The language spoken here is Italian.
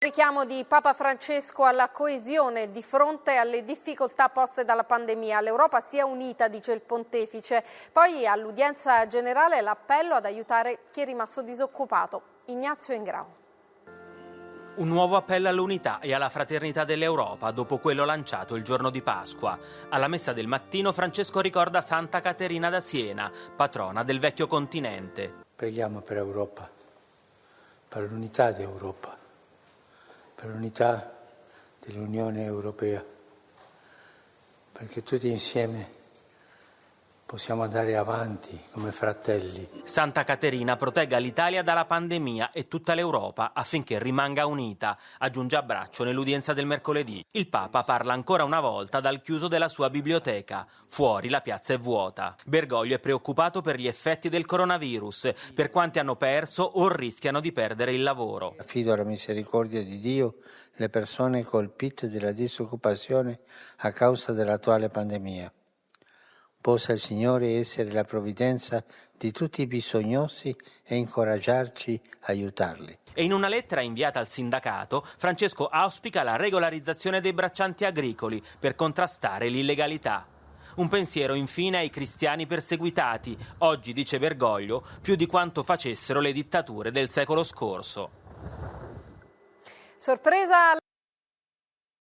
Richiamo di Papa Francesco alla coesione di fronte alle difficoltà poste dalla pandemia. L'Europa sia unita, dice il pontefice. Poi all'udienza generale l'appello ad aiutare chi è rimasto disoccupato. Ignazio Ingrao. Un nuovo appello all'unità e alla fraternità dell'Europa dopo quello lanciato il giorno di Pasqua. Alla messa del mattino Francesco ricorda Santa Caterina da Siena, patrona del vecchio continente. Preghiamo per Europa, per l'unità di Europa, per l'unità dell'Unione Europea, perché tutti insieme possiamo andare avanti come fratelli. Santa Caterina protegga l'Italia dalla pandemia e tutta l'Europa affinché rimanga unita, aggiunge a braccio nell'udienza del mercoledì. Il Papa parla ancora una volta dal chiuso della sua biblioteca. Fuori la piazza è vuota. Bergoglio è preoccupato per gli effetti del coronavirus, per quanti hanno perso o rischiano di perdere il lavoro. Affido alla misericordia di Dio le persone colpite dalla disoccupazione a causa dell'attuale pandemia. Possa il Signore essere la provvidenza di tutti i bisognosi e incoraggiarci a aiutarli. E in una lettera inviata al sindacato, Francesco auspica la regolarizzazione dei braccianti agricoli per contrastare l'illegalità. Un pensiero infine ai cristiani perseguitati, oggi, dice Bergoglio, più di quanto facessero le dittature del secolo scorso. Sorpresa